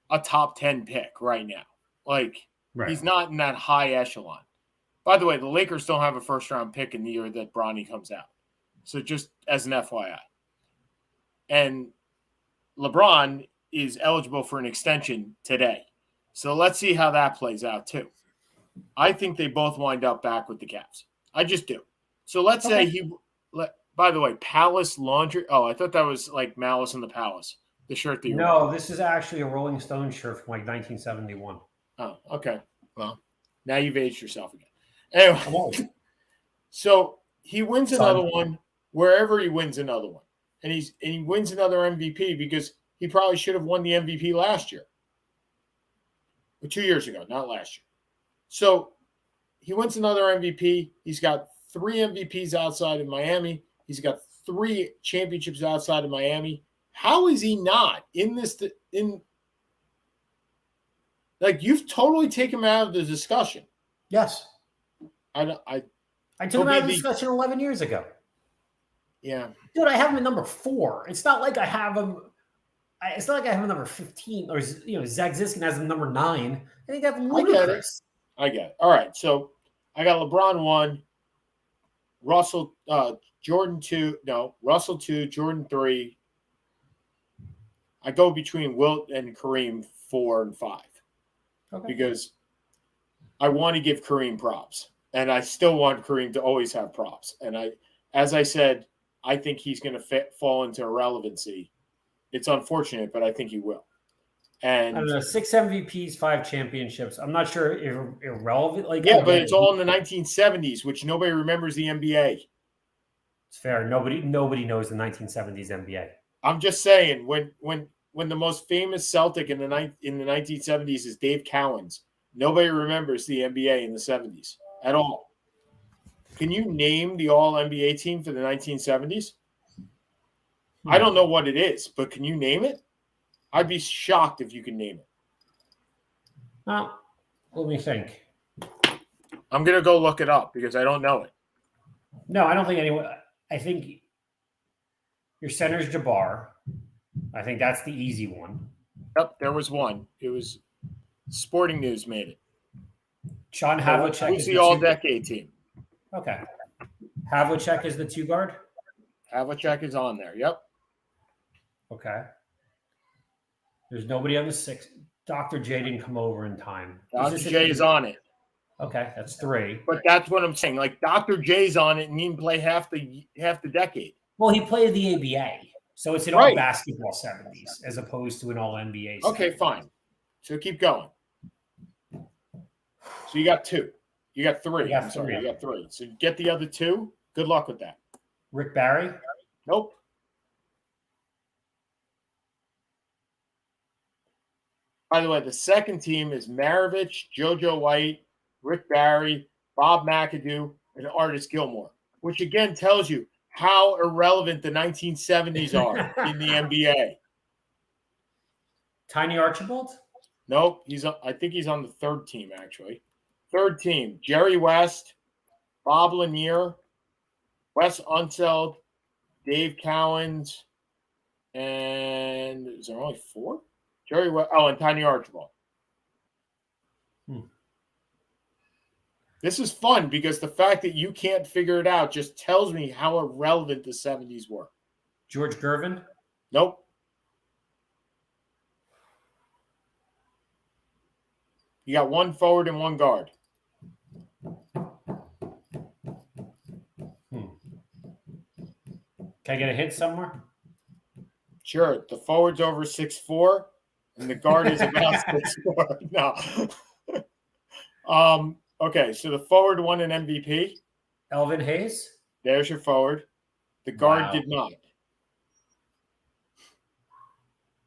a top 10 pick right now. Like he's not in that high echelon. By the way, the Lakers don't have a first-round pick in the year that Bronny comes out. So just as an FYI. And LeBron is eligible for an extension today. So let's see how that plays out too. I think they both wind up back with the Cavs. I just do. So let's say by the way, Palace Laundry. Oh, I thought that was like Malice in the Palace. The shirt that you No, this is actually a Rolling Stone shirt from like 1971. Oh, okay. Well, now you've aged yourself again. Anyway, so he wins another one wherever he wins another one. And he wins another MVP because he probably should have won the MVP last year. Or 2 years ago, not last year. So he wins another MVP. He's got 3 MVPs outside of Miami. He's got 3 championships outside of Miami. How is he not in this? Like you've totally taken him out of the discussion. Yes, I took him out of the discussion 11 years ago. Yeah, dude, I have him at number 4. It's not like I have him. It's not like I have him number 15 or Zach Ziskin has him number 9. I think that's ludicrous. I get it. All right, so I got LeBron 1, Russell, Jordan 2. No, Russell 2, Jordan 3. I go between Wilt and Kareem 4 and 5 because I want to give Kareem props, and I still want Kareem to always have props. And as I said, I think he's going to fall into irrelevancy. It's unfortunate, but I think he will. And I don't know, 6 MVPs, 5 championships. I'm not sure irrelevant. But it's all in the 1970s, which nobody remembers the NBA. It's fair. Nobody knows the 1970s NBA. I'm just saying when the most famous Celtic in the 1970s is Dave Cowens, nobody remembers the NBA in the 70s at all. Can you name the all NBA team for the 1970s? I don't know what it is, but can you name it? I'd be shocked if you can name it. Let me think. I'm going to go look it up because I don't know it. No, I don't think anyone. I think your center's Jabbar. I think that's the easy one. Yep, there was one. It was Sporting News made it. Sean Havlicek is the all-decade team. Okay. Havlicek is the 2 guard? Havlicek is on there. Yep. Okay. There's nobody on the 6. Dr. J didn't come over in time. Dr. J is on it. Okay, that's 3. But that's what I'm saying. Like Dr. J's on it and he didn't play half the decade. Well, he played the ABA. So it's an all basketball 70s as opposed to an all NBA 70s. Okay, fine. So keep going. So you got 2. You got 3. You got 3. So get the other 2. Good luck with that. Rick Barry? Nope. By the way, the second team is Maravich, JoJo White, Rick Barry, Bob McAdoo, and Artis Gilmore, which again tells you how irrelevant the 1970s are in the NBA. Tiny Archibald? Nope. I think he's on the 3rd team, actually. 3rd team, Jerry West, Bob Lanier, Wes Unseld, Dave Cowens, and is there only 4? Jerry West, and Tiny Archibald. This is fun because the fact that you can't figure it out just tells me how irrelevant the 70s were. George Gervin? Nope. You got 1 forward and 1 guard. Can I get a hint somewhere? Sure. The forward's over 6'4", and the guard is about 6'4". No. Okay, so the forward won an MVP. Elvin Hayes? There's your forward. The guard Wow. did not.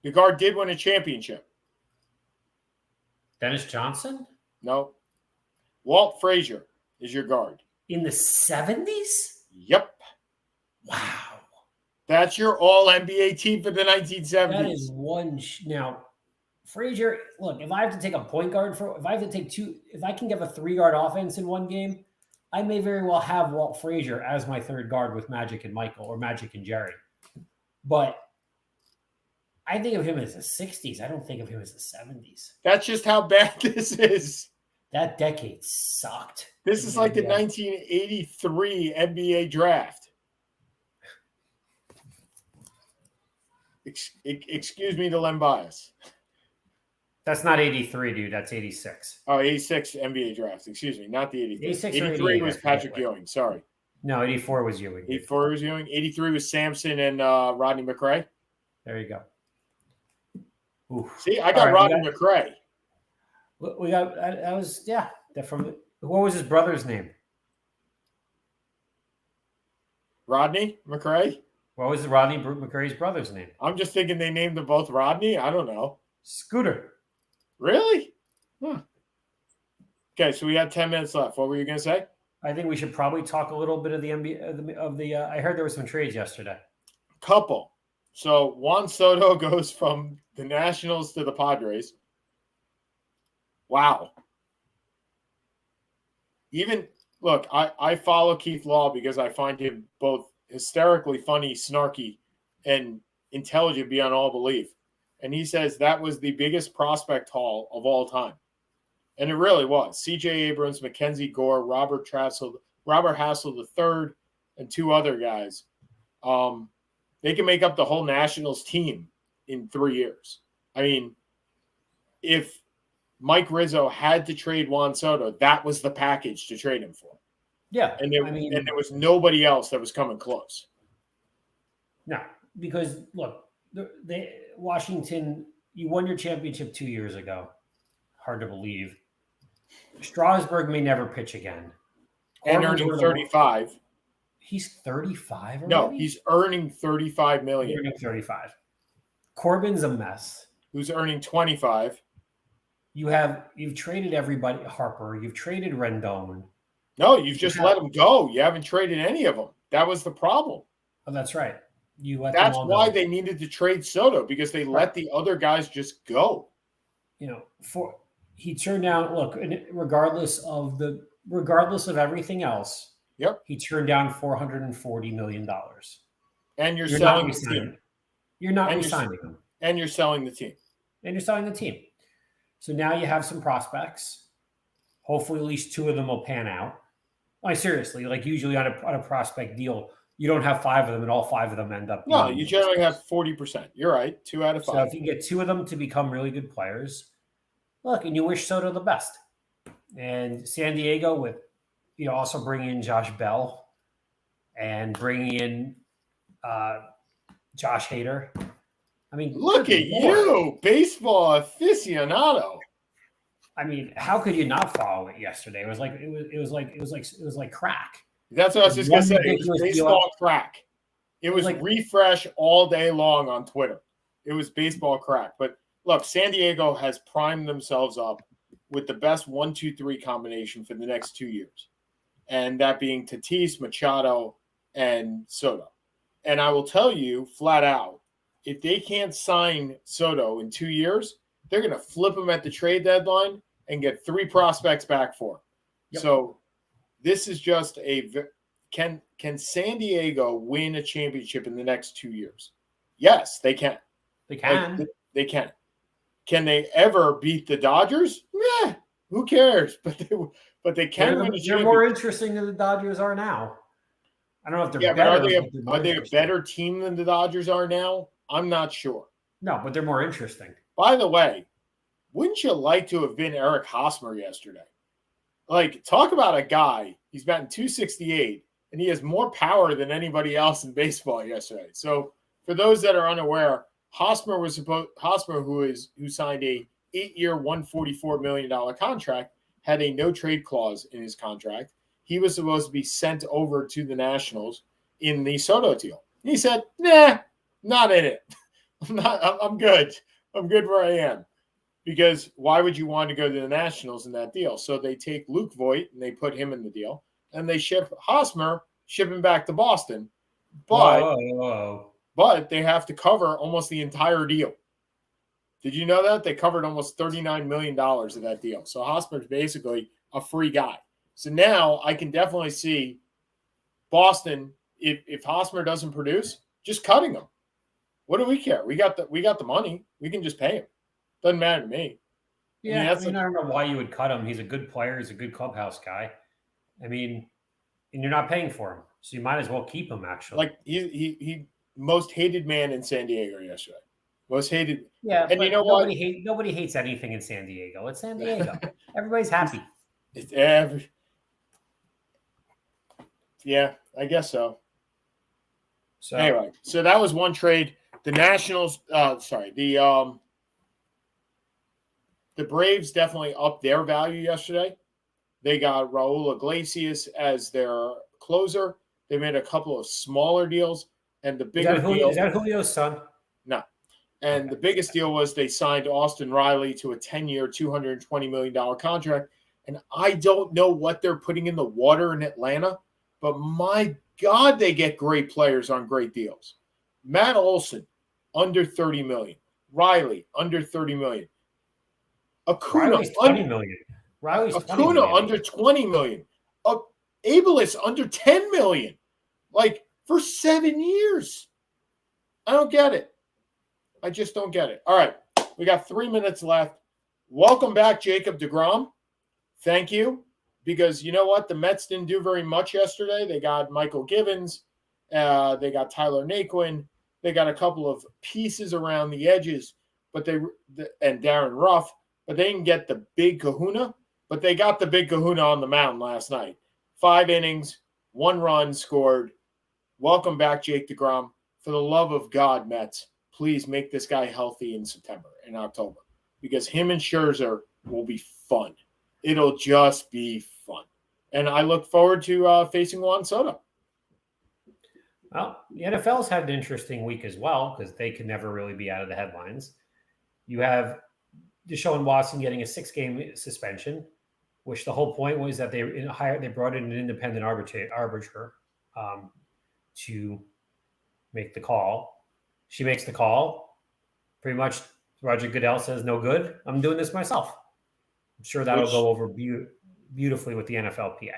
The guard did win a championship. Dennis Johnson? No. Walt Frazier is your guard. In the 70s? Yep. Wow. That's your all-NBA team for the 1970s. That is one. Now, Frazier, look, if I have to take a point guard if I have to take two, if I can get a 3-guard offense in one game, I may very well have Walt Frazier as my third guard with Magic and Michael or Magic and Jerry. But I think of him as the 60s. I don't think of him as the 70s. That's just how bad this is. That decade sucked. This is like the 1983 NBA draft. Excuse me to lend bias. That's not 83, dude. That's 86. Oh, 86 NBA draft. Excuse me, not the 83. 86 or 83 88, was I forget Patrick what. Ewing. Sorry. No, 84 was Ewing. 84 was Ewing. 83 was Sampson and Rodney McRae. There you go. Oof. See, I got Rodney McRae. We got that was that from what was his brother's name? Rodney McRae? What was Rodney McRae's brother's name? I'm just thinking they named them both Rodney. I don't know. Scooter. Really? Huh. Okay, so we had 10 minutes left. What were you going to say? I think we should probably talk a little bit of the NBA I heard there were some trades yesterday. Couple. So Juan Soto goes from the Nationals to the Padres. Wow. Look, I follow Keith Law because I find him both hysterically funny, snarky, and intelligent beyond all belief. And he says that was the biggest prospect haul of all time. And it really was. C.J. Abrams, Mackenzie Gore, Robert Hassel III, and 2 other guys. They can make up the whole Nationals team in 3 years. I mean, if Mike Rizzo had to trade Juan Soto, that was the package to trade him for. Yeah. And there was nobody else that was coming close. No, because look, Washington, you won your championship 2 years ago. Hard to believe. Strasburg may never pitch again. And earning 35. He's 35 already? No, he's earning $35 million. He's earning 35. Corbin's a mess. Who's earning 25. You've traded everybody, Harper. You've traded Rendon. No, you've just let them go. You haven't traded any of them. That was the problem. Oh, that's right. That's why they needed to trade Soto, because they let the other guys just go. He turned down. Look, regardless of everything else. Yep. He turned down $440 million. And you're selling the team. You're not re-signing him. And you're selling the team. So now you have some prospects. Hopefully, at least 2 of them will pan out. Seriously, like usually on a prospect deal, you don't have 5 of them, and all 5 of them end up. No, you generally have 40%. You're right, 2 out of 5. So if you get 2 of them to become really good players, look, and you wish Soto the best. And San Diego with, also bringing in Josh Bell and bringing in Josh Hader. I mean, look at you, baseball aficionado. I mean, how could you not follow it yesterday? It was like crack. That's what I was just gonna say. It was baseball crack. It was like refresh all day long on Twitter. It was baseball crack. But look, San Diego has primed themselves up with the best 1-2-3 combination for the next 2 years, and that being Tatis, Machado, and Soto. And I will tell you flat out, if they can't sign Soto in 2 years, they're going to flip him at the trade deadline and get 3 prospects back for him. Yep. So this is just can San Diego win a championship in the next 2 years? Yes, they can. They can. They can. Can they ever beat the Dodgers? Meh, who cares? But they can win a championship. They're more interesting than the Dodgers are now. I don't know if they're better. But are they a better team than the Dodgers are now? I'm not sure. No, but they're more interesting. By the way, wouldn't you like to have been Eric Hosmer yesterday? Like, talk about a guy. He's batting .268, and he has more power than anybody else in baseball yesterday. So, for those that are unaware, Hosmer, who signed a 8-year, $144 million contract, had a no trade clause in his contract. He was supposed to be sent over to the Nationals in the Soto deal. He said, nah, not in it. I'm good. I'm good where I am. Because why would you want to go to the Nationals in that deal? So they take Luke Voigt and they put him in the deal, and they ship Hosmer, ship him back to Boston. But they have to cover almost the entire deal. Did you know that? They covered almost $39 million of that deal. So Hosmer's basically a free guy. So now I can definitely see Boston, if Hosmer doesn't produce, just cutting him. What do we care? We got the money. We can just pay him. Doesn't matter to me. Yeah, I don't know why you would cut him. He's a good player. He's a good clubhouse guy. I mean, and you're not paying for him, so you might as well keep him. Actually, like he most hated man in San Diego yesterday. Most hated. Yeah, and you know nobody hates anything in San Diego. It's San Diego. Everybody's happy. Yeah, I guess so. So anyway, so that was one trade. The Nationals, the Braves definitely upped their value yesterday. They got Raul Iglesias as their closer. They made a couple of smaller deals, and the bigger deal is that Julio's son? No. And the biggest deal was they signed Austin Riley to a 10-year, $220 million contract. And I don't know what they're putting in the water in Atlanta, but my God, they get great players on great deals. Matt Olson, under $30 million. Riley, under $30 million. Acuna, Riley's $20 million. Riley's Acuna, under $20 million. Abelis, under $10 million. Like, for 7 years. I don't get it. I just don't get it. All right. We got 3 minutes left. Welcome back, Jacob deGrom. Thank you. Because you know what? The Mets didn't do very much yesterday. They got Michael Givens. They got Tyler Naquin. They got a couple of pieces around the edges, and Darren Ruff, but they didn't get the big kahuna. But they got the big kahuna on the mound last night. 5 innings, 1 run scored. Welcome back, Jake deGrom. For the love of God, Mets, please make this guy healthy in September and October, because him and Scherzer will be fun. It'll just be fun. And I look forward to facing Juan Soto. Well, the NFL's had an interesting week as well, because they can never really be out of the headlines. You have Deshaun Watson getting a 6-game suspension, which the whole point was that they brought in an independent arbiter to make the call. She makes the call. Pretty much, Roger Goodell says, no good. I'm doing this myself. I'm sure that'll go over beautifully with the NFLPA.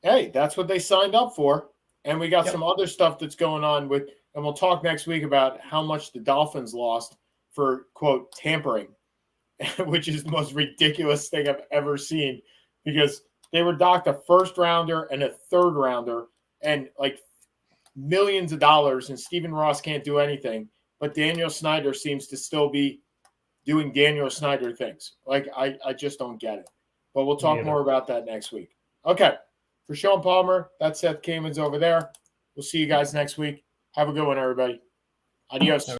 Hey, that's what they signed up for. And we got some other stuff that's going on with, and we'll talk next week about how much the Dolphins lost for, quote, tampering, which is the most ridiculous thing I've ever seen, because they were docked a 1st rounder and a 3rd rounder and like millions of dollars, and Stephen Ross can't do anything. But Daniel Snyder seems to still be doing Daniel Snyder things. Like, I just don't get it. But we'll talk more about that next week. Okay. For Sean Palmer, that's Seth Kamens over there. We'll see you guys next week. Have a good one, everybody. Adios.